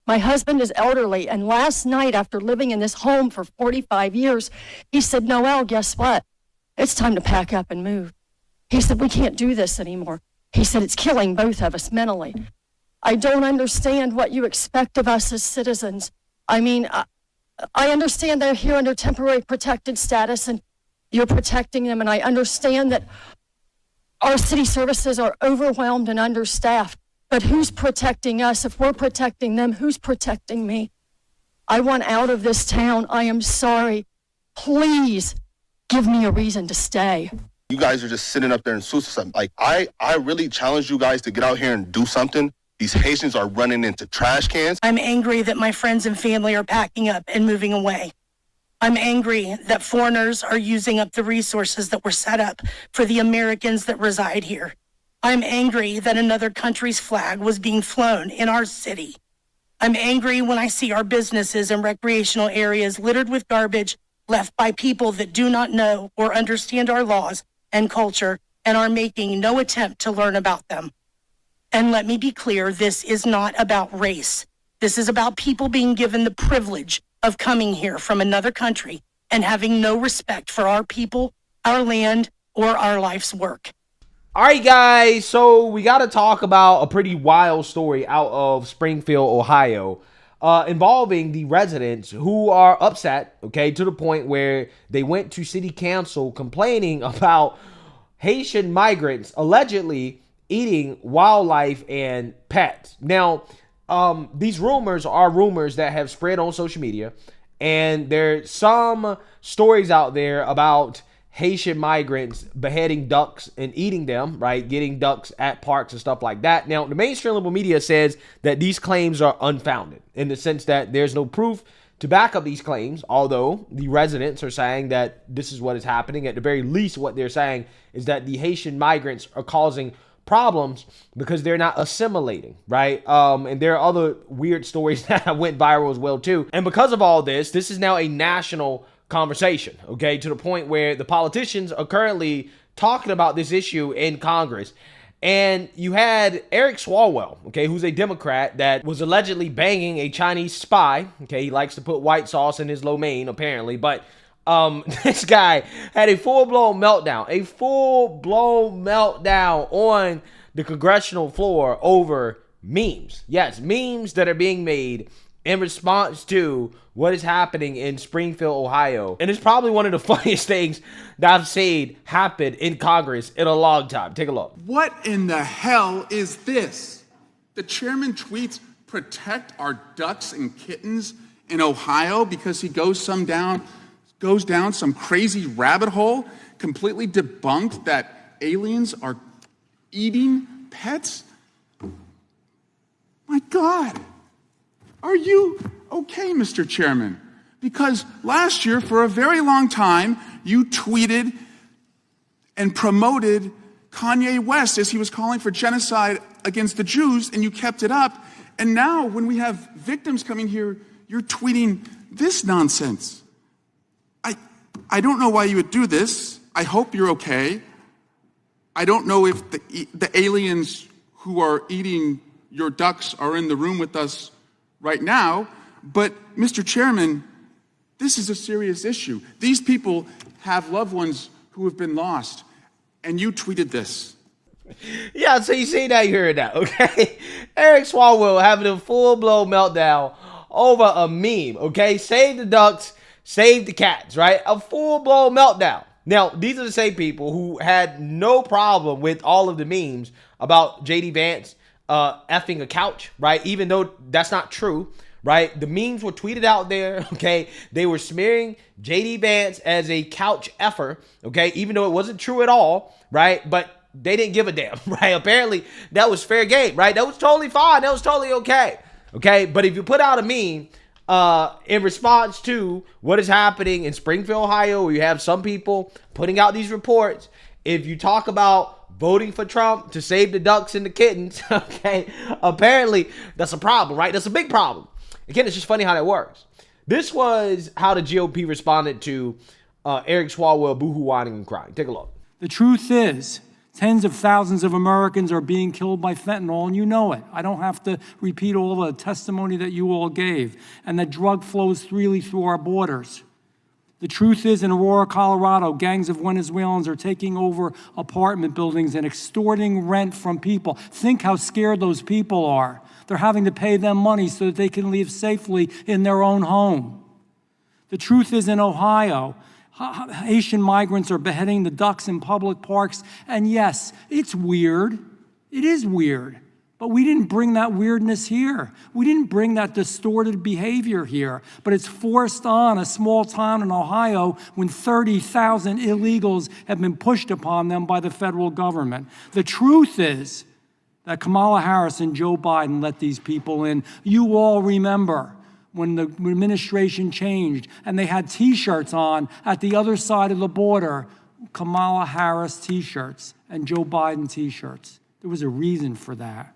My husband is elderly, and last night, after living in this home for 45 years, he said, Noelle, guess what? It's time to pack up and move. He said, we can't do this anymore. He said, it's killing both of us mentally. I don't understand what you expect of us as citizens. I mean, I understand they're here under temporary protected status and you're protecting them. And I understand that our city services are overwhelmed and understaffed. But who's protecting us? If we're protecting them, who's protecting me? I want out of this town. I am sorry. Please give me a reason to stay. You guys are just sitting up there and suicide. Like, I really challenge you guys to get out here and do something. These Haitians are running into trash cans. I'm angry that my friends and family are packing up and moving away. I'm angry that foreigners are using up the resources that were set up for the Americans that reside here. I'm angry that another country's flag was being flown in our city. I'm angry when I see our businesses and recreational areas littered with garbage left by people that do not know or understand our laws and culture and are making no attempt to learn about them. And let me be clear, this is not about race. This is about people being given the privilege of coming here from another country and having no respect for our people, our land, or our life's work. All right, guys, so we got to talk about a pretty wild story out of Springfield, Ohio, involving the residents who are upset, okay, to the point where they went to city council complaining about Haitian migrants allegedly eating wildlife and pets. Now, these rumors are rumors that have spread on social media, and there's some stories out there about Haitian migrants beheading ducks and eating them, right? Getting ducks at parks and stuff like that. Now, the mainstream liberal media says that these claims are unfounded in the sense that there's no proof to back up these claims, although the residents are saying that this is what is happening. At the very least, what they're saying is that the Haitian migrants are causing problems because they're not assimilating, right? And there are other weird stories that went viral as well too. And because of all this, this is now a national conversation, okay, to the point where the politicians are currently talking about this issue in Congress. And you had Eric Swalwell, okay, who's a Democrat that was allegedly banging a Chinese spy. Okay, he likes to put white sauce in his lo mein, apparently, but this guy had a full-blown meltdown on the congressional floor over memes. Yes, memes that are being made in response to what is happening in Springfield, Ohio. And it's probably one of the funniest things that I've seen happen in Congress in a long time. Take a look. What in the hell is this? The chairman tweets, protect our ducks and kittens in Ohio because he goes down some crazy rabbit hole, completely debunked that aliens are eating pets? My God. Are you okay, Mr. Chairman? Because last year, for a very long time, you tweeted and promoted Kanye West as he was calling for genocide against the Jews, and you kept it up. And now, when we have victims coming here, you're tweeting this nonsense. I don't know why you would do this. I hope you're okay. I don't know if the aliens who are eating your ducks are in the room with us right now, but Mr. Chairman, this is a serious issue. These people have loved ones who have been lost, and you tweeted this. Yeah, so you see that, you heard that, okay? Eric Swalwell having a full-blown meltdown over a meme, okay? Save the ducks, save the cats, right? A full-blown meltdown. Now, these are the same people who had no problem with all of the memes about J.D. Vance effing a couch, right? Even though that's not true, right? The memes were tweeted out there, okay? They were smearing J.D. Vance as a couch effer, okay? Even though it wasn't true at all, right? But they didn't give a damn, right? Apparently, that was fair game, right? That was totally fine. That was totally okay, okay? But if you put out a meme in response to what is happening in Springfield, Ohio, where you have some people putting out these reports, if you talk about voting for Trump to save the ducks and the kittens, okay, apparently that's a problem, right? That's a big problem. Again, it's just funny how that works. This was how the GOP responded to Eric Swalwell boohoo whining and crying. Take a look. The truth is Tens of thousands of Americans are being killed by fentanyl, and you know it. I don't have to repeat all the testimony that you all gave. And that drug flows freely through our borders. The truth is, in Aurora, Colorado, gangs of Venezuelans are taking over apartment buildings and extorting rent from people. Think how scared those people are. They're having to pay them money so that they can live safely in their own home. The truth is, in Ohio, Haitian migrants are beheading the ducks in public parks. And yes, it's weird. It is weird. But we didn't bring that weirdness here. We didn't bring that distorted behavior here. But it's forced on a small town in Ohio when 30,000 illegals have been pushed upon them by the federal government. The truth is that Kamala Harris and Joe Biden let these people in. You all remember when the administration changed and they had T-shirts on at the other side of the border, Kamala Harris T-shirts and Joe Biden T-shirts. There was a reason for that.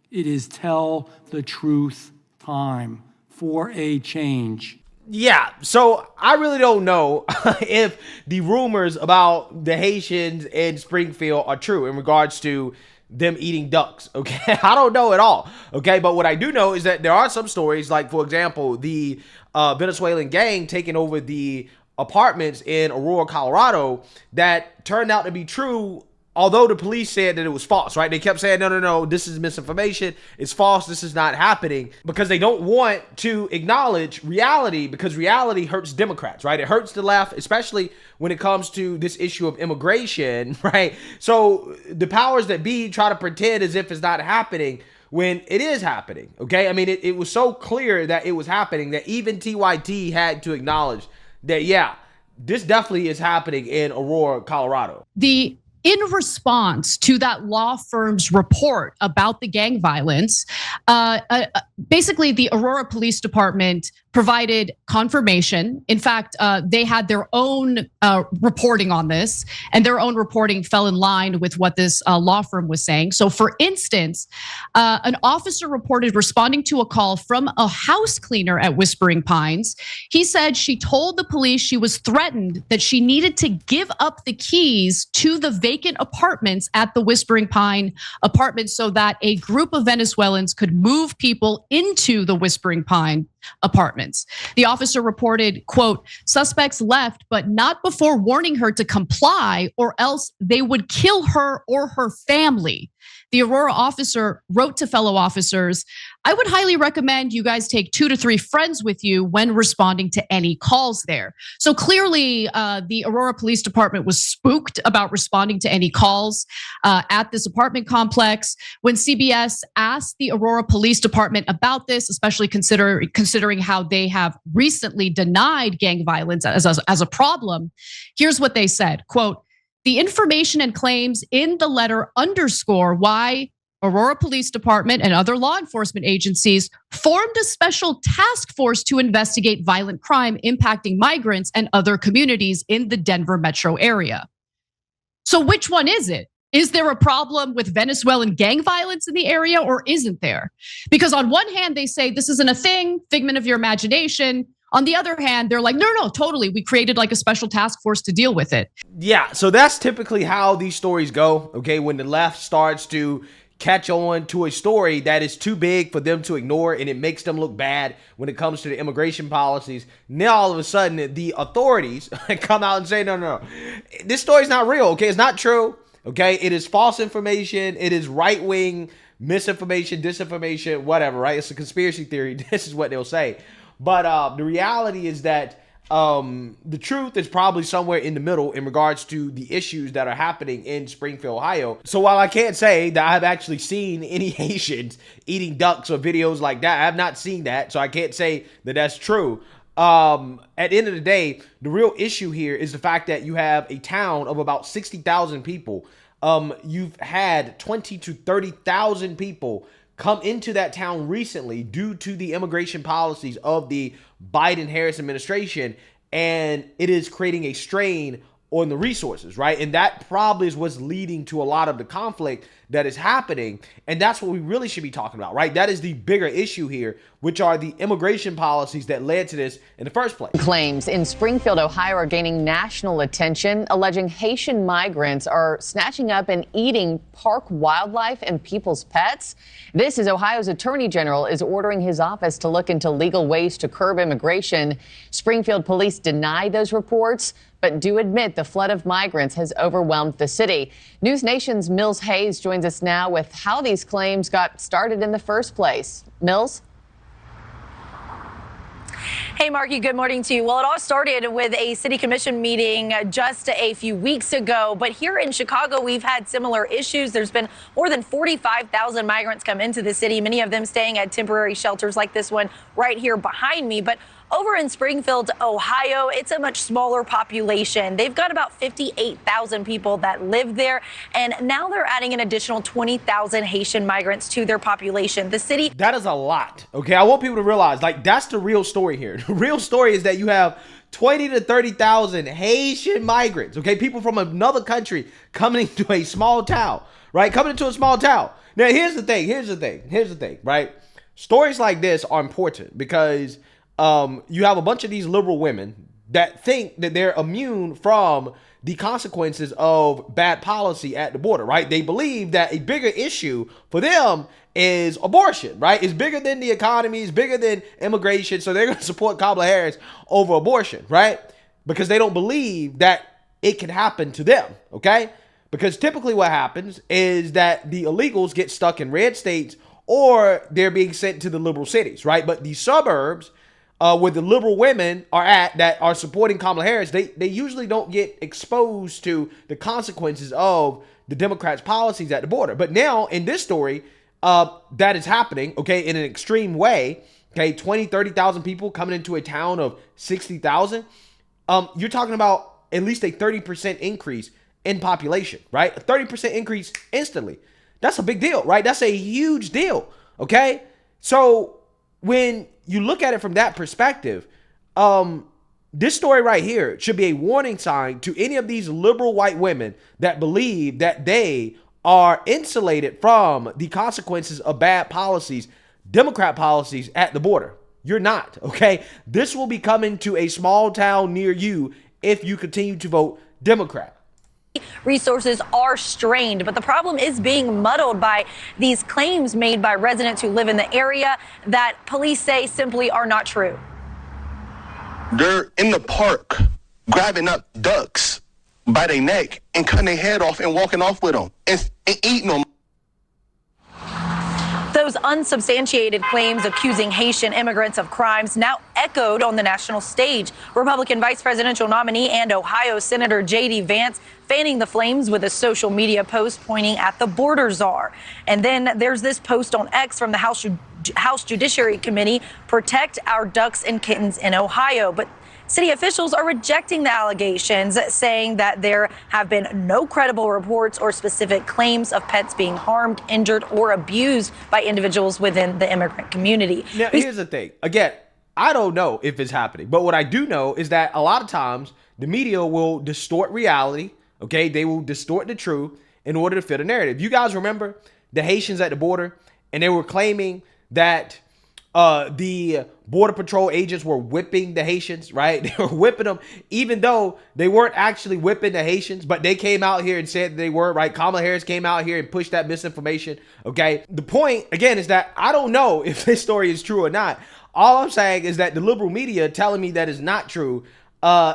It is tell the truth time for a change. Yeah, so I really don't know if the rumors about the Haitians in Springfield are true in regards to them eating ducks, okay? I don't know at all, okay? But what I do know is that there are some stories, like, for example, the Venezuelan gang taking over the apartments in Aurora, Colorado, that turned out to be true, although the police said that it was false, right? They kept saying, no, this is misinformation. It's false. This is not happening, because they don't want to acknowledge reality, because reality hurts Democrats, right? It hurts the left, especially when it comes to this issue of immigration, right? So the powers that be try to pretend as if it's not happening when it is happening, okay? I mean, it was so clear that it was happening that even TYT had to acknowledge that, yeah, this definitely is happening in Aurora, Colorado. In response to that law firm's report about the gang violence, basically the Aurora Police Department provided confirmation. In fact, they had their own reporting on this, and their own reporting fell in line with what this law firm was saying. So for instance, an officer reported responding to a call from a house cleaner at Whispering Pines. He said she told the police she was threatened that she needed to give up the keys to the vacant apartments at the Whispering Pine apartment so that a group of Venezuelans could move people into the Whispering Pine apartments. The officer reported, quote, suspects left, but not before warning her to comply or else they would kill her or her family. The Aurora officer wrote to fellow officers, I would highly recommend you guys take 2 to 3 friends with you when responding to any calls there. So clearly, the Aurora Police Department was spooked about responding to any calls at this apartment complex. When CBS asked the Aurora Police Department about this, especially considering how they have recently denied gang violence as a problem, here's what they said, quote, the information and claims in the letter underscore why Aurora Police Department and other law enforcement agencies formed a special task force to investigate violent crime impacting migrants and other communities in the Denver metro area. So which one is it? Is there a problem with Venezuelan gang violence in the area, or isn't there? Because on one hand, they say this isn't a thing, figment of your imagination. On the other hand, they're like, no, totally. We created like a special task force to deal with it. Yeah, so that's typically how these stories go, okay? When the left starts to catch on to a story that is too big for them to ignore and it makes them look bad when it comes to the immigration policies, now all of a sudden the authorities come out and say, no, this story's not real, okay? It's not true, okay? It is false information. It is right-wing misinformation, disinformation, whatever, right? It's a conspiracy theory. This is what they'll say. But the reality is that the truth is probably somewhere in the middle in regards to the issues that are happening in Springfield, Ohio. So while I can't say that I've actually seen any Haitians eating ducks or videos like that, I have not seen that. So I can't say that that's true. At the end of the day, the real issue here is the fact that you have a town of about 60,000 people. You've had 20 to 30,000 people come into that town recently due to the immigration policies of the Biden-Harris administration, and it is creating a strain on the resources, right? And that probably is what's leading to a lot of the conflict that is happening. And that's what we really should be talking about, right? That is the bigger issue here, which are the immigration policies that led to this in the first place. Claims in Springfield, Ohio are gaining national attention, alleging Haitian migrants are snatching up and eating park wildlife and people's pets. This is Ohio's Attorney General is ordering his office to look into legal ways to curb immigration. Springfield police deny those reports, but do admit the flood of migrants has overwhelmed the city. News Nation's Mills Hayes joins us now with how these claims got started in the first place. Mills? Hey, Marky, good morning to you. Well, it all started with a city commission meeting just a few weeks ago. But here in Chicago, we've had similar issues. There's been more than 45,000 migrants come into the city, many of them staying at temporary shelters like this one right here behind me. But over in Springfield, Ohio, it's a much smaller population. They've got about 58,000 people that live there. And now they're adding an additional 20,000 Haitian migrants to their population. The city. That is a lot. Okay. I want people to realize, like, that's the real story here. The real story is that you have 20 to 30,000 Haitian migrants. Okay. People from another country coming into a small town, right? Coming into a small town. Now, here's the thing, right? Stories like this are important because you have a bunch of these liberal women that think that they're immune from the consequences of bad policy at the border, right? They believe that a bigger issue for them is abortion, right? It's bigger than the economy, it's bigger than immigration, so they're going to support Kamala Harris over abortion, right? Because they don't believe that it can happen to them, okay? Because typically what happens is that the illegals get stuck in red states or they're being sent to the liberal cities, right? But the suburbs, where the liberal women are at that are supporting Kamala Harris, they usually don't get exposed to the consequences of the Democrats' policies at the border. But now in this story, that is happening, okay, in an extreme way, okay, 20, 30,000 people coming into a town of 60,000. You're talking about at least a 30% increase in population, right? A 30% increase instantly. That's a big deal, right? That's a huge deal, okay? So when you look at it from that perspective, this story right here should be a warning sign to any of these liberal white women that believe that they are insulated from the consequences of bad policies, Democrat policies at the border. You're not, okay? This will be coming to a small town near you if you continue to vote Democrat. Resources are strained, but the problem is being muddled by these claims made by residents who live in the area that police say simply are not true. They're in the park grabbing up ducks by their neck and cutting their head off and walking off with them and eating them. Those unsubstantiated claims accusing Haitian immigrants of crimes now echoed on the national stage. Republican vice presidential nominee and Ohio Senator J.D. Vance fanning the flames with a social media post pointing at the border czar. And then there's this post on X from the House Judiciary Committee, Protect Our Ducks and Kittens in Ohio. But city officials are rejecting the allegations, saying that there have been no credible reports or specific claims of pets being harmed, injured, or abused by individuals within the immigrant community. Now, here's the thing. Again, I don't know if it's happening, but what I do know is that a lot of times the media will distort reality, okay? They will distort the truth in order to fit a narrative. You guys remember the Haitians at the border, and they were claiming that the Border Patrol agents were whipping the Haitians, right? They were whipping them, even though they weren't actually whipping the Haitians, but they came out here and said they were, right? Kamala Harris came out here and pushed that misinformation, okay? The point, again, is that I don't know if this story is true or not. All I'm saying is that the liberal media telling me that is not true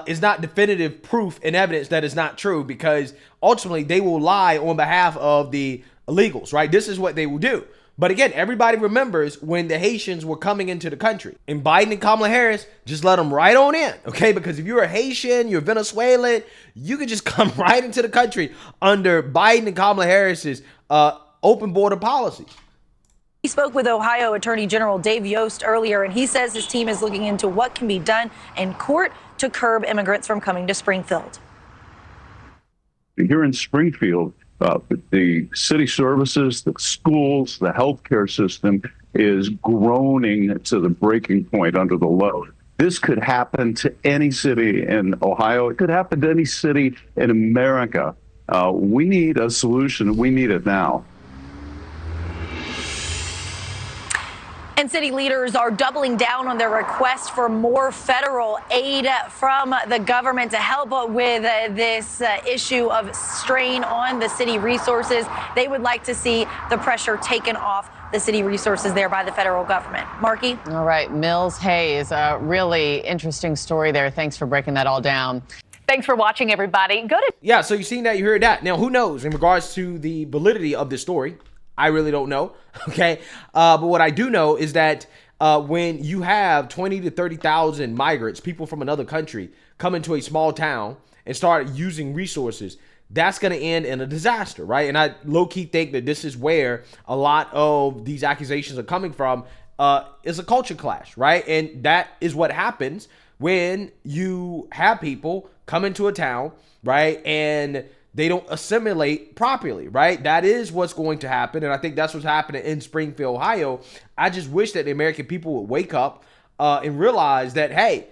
is not definitive proof and evidence that it's not true, because ultimately they will lie on behalf of the illegals, right? This is what they will do. But again, everybody remembers when the Haitians were coming into the country, and Biden and Kamala Harris just let them right on in, okay? Because if you're a Haitian, you're Venezuelan, you can just come right into the country under Biden and Kamala Harris's open border policy. He spoke with Ohio Attorney General Dave Yost earlier, and he says his team is looking into what can be done in court to curb immigrants from coming to Springfield. Here in Springfield, the city services, the schools, the healthcare system is groaning to the breaking point under the load. This could happen to any city in Ohio. It could happen to any city in America. We need a solution. We need it now. And city leaders are doubling down on their request for more federal aid from the government to help with this issue of strain on the city resources. They would like to see the pressure taken off the city resources there by the federal government. Marky? All right, Mills Hayes, a really interesting story there. Thanks for breaking that all down. Thanks for watching, everybody. Go to Yeah, so you've seen that, you heard that. Now, who knows in regards to the validity of this story? I really don't know, okay? But what I do know is that when you have 20 to 30,000 migrants, people from another country, come into a small town and start using resources, that's going to end in a disaster, right? And I low-key think that this is where a lot of these accusations are coming from, is a culture clash, right? And that is what happens when you have people come into a town, right, and they don't assimilate properly, right? That is what's going to happen, and I think that's what's happening in Springfield, Ohio. I just wish that the American people would wake up and realize that, hey,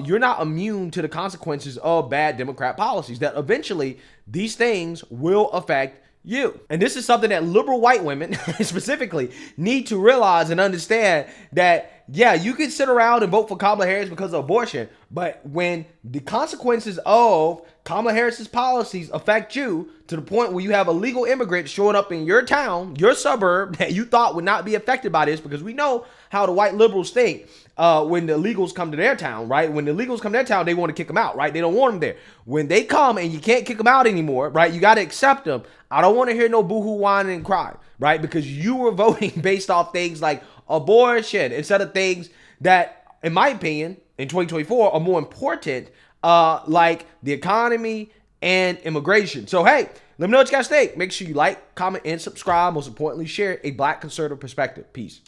you're not immune to the consequences of bad Democrat policies, that eventually these things will affect you. And this is something that liberal white women specifically need to realize and understand, that yeah, you can sit around and vote for Kamala Harris because of abortion, but when the consequences of Kamala Harris's policies affect you to the point where you have illegal immigrants showing up in your town, your suburb, that you thought would not be affected by this, because we know how the white liberals think when the illegals come to their town, right? When the illegals come to their town, they want to kick them out, right? They don't want them there. When they come and you can't kick them out anymore, right? You got to accept them. I don't want to hear no boohoo, whining, and cry, right? Because you were voting based off things like abortion instead of things that, in my opinion, in 2024 are more important, like the economy and immigration. So, hey, let me know what you guys think. Make sure you like, comment, and subscribe. Most importantly, share a Black conservative perspective. Peace.